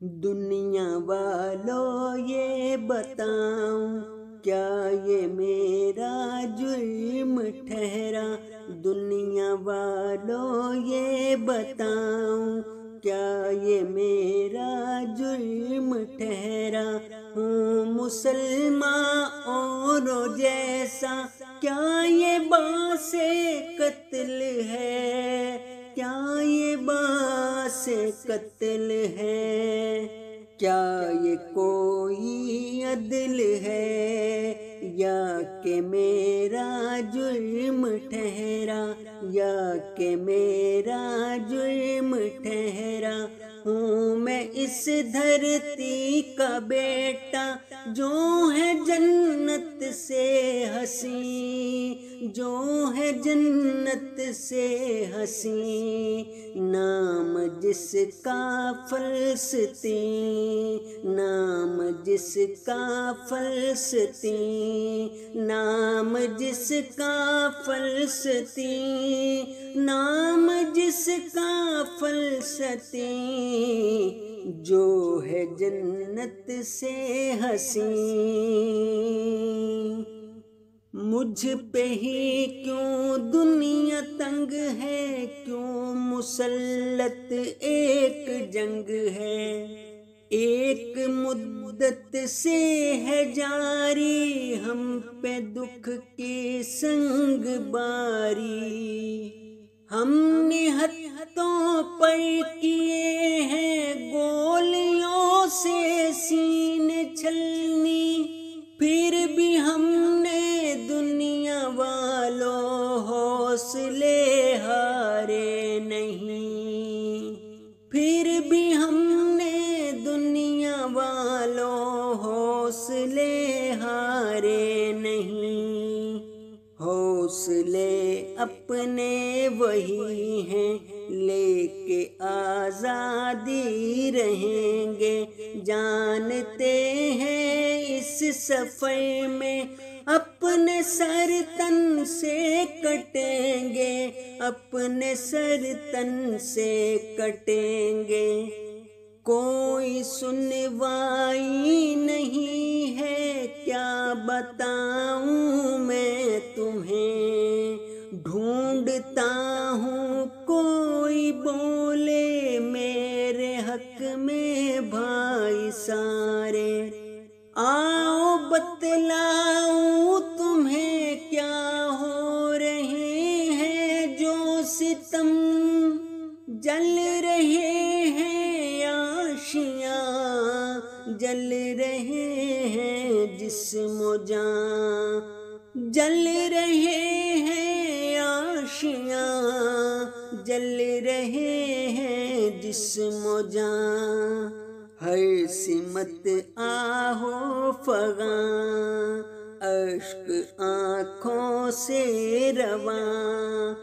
دنیا والوں یہ بتاؤں کیا یہ میرا جرم ٹھہرا؟ دنیا والوں یہ بتاؤں کیا یہ میرا جرم ٹھہرا؟ ہوں مسلمان اوروں جیسا، کیا یہ باعث قتل ہے؟ کیا یہ باعث قتل ہے؟ کیا یہ کوئی عدل ہے؟ یا کہ میرا جرم ٹھہرا، یا کہ میرا جرم ٹھہرا؟ ہوں میں اس دھرتی کا بیٹا جو ہے جنت سے حسین، جو ہے جنت سے حسین، نام جس کا فلسطین، نام جس کا فلسطین، نام جس کا فلسطین، نام جس کا فلسطین، جو ہے جنت سے حسین۔ مجھ پہ ہی کیوں دنیا تنگ ہے، کیوں مسلط ایک جنگ ہے؟ ایک مدت سے ہے جاری ہم پہ دکھ کی سنگ باری، ہم نے ہتھوں پر کیے ہیں گولیوں سے سینے چھلنی، پھر بھی ہم نے دنیا والوں حوصلے ہارے نہیں، پھر بھی ہم نے دنیا والوں حوصلے ہارے نہیں۔ حوصلے اپنے وہی ہیں، لے کے آزادی رہیں گے، جانتے ہیں اس سفر میں اپنے سر تن سے کٹیں گے، اپنے سر تن سے کٹیں گے۔ کوئی سنوائی نہیں ہے، کیا بتاؤں میں تمہیں، ڈھونڈتا ہوں کوئی بولے میرے حق میں بھائی سارے، آؤ بتلاؤں تمہیں کیا ہو رہے ہیں جو ستم، جل رہے ہیں عاشیاں، جل رہے ہیں جسم و جان، جل رہے ہیں عاشیاں، جل رہے ہیں جسم و جان۔ ہر سمت آہو فغاں، اشک آنکھوں سے رواں،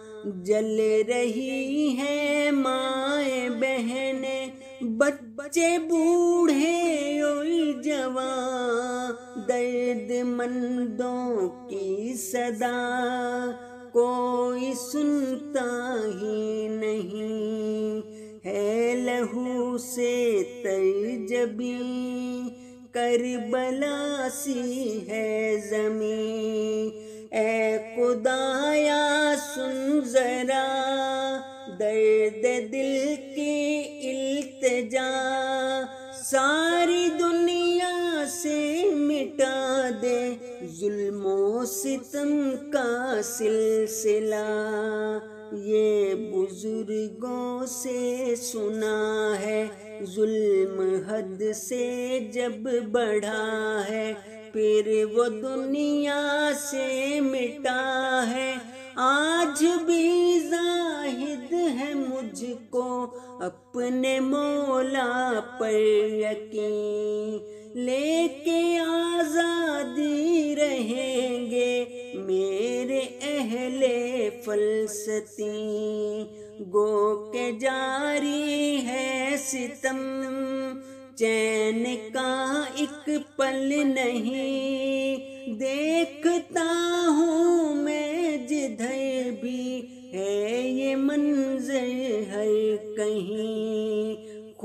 جل رہی ہے مائیں بہنیں، بچے بوڑھے اور جوان، درد مندوں کی صدا کوئی سنتا ہی نہیں، ہے لہو سے تر جبیں، کربلا سی ہے زمین، اے خدایا سن ذرا درد دل کی التجا، ساری دنیا سے مٹا دے ظلم و ستم کا سلسلہ۔ یہ بزرگوں سے سنا ہے، ظلم حد سے جب بڑھا ہے، پھر وہ دنیا سے مٹا ہے۔ آج بھی زاہد ہے مجھ کو اپنے مولا پر یقین، لے کے آزادی رہیں گے میرے اہل فلسطین، گو کہ جاری ہے ستم، چین کا ایک پل نہیں، دیکھتا ہوں میں جدھر بھی ہے یہ منظر ہر کہیں،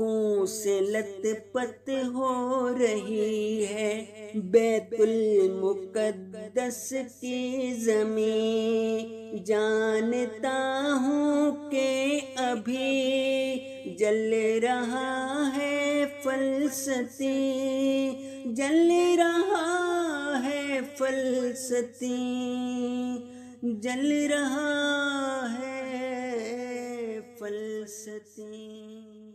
خون سے لت پت ہو رہی ہے بیت المقدس کی زمین، جانتا ہوں کہ ابھی جل رہا ہے فلسطین، جل رہا ہے فلسطین، جل رہا ہے فلسطین۔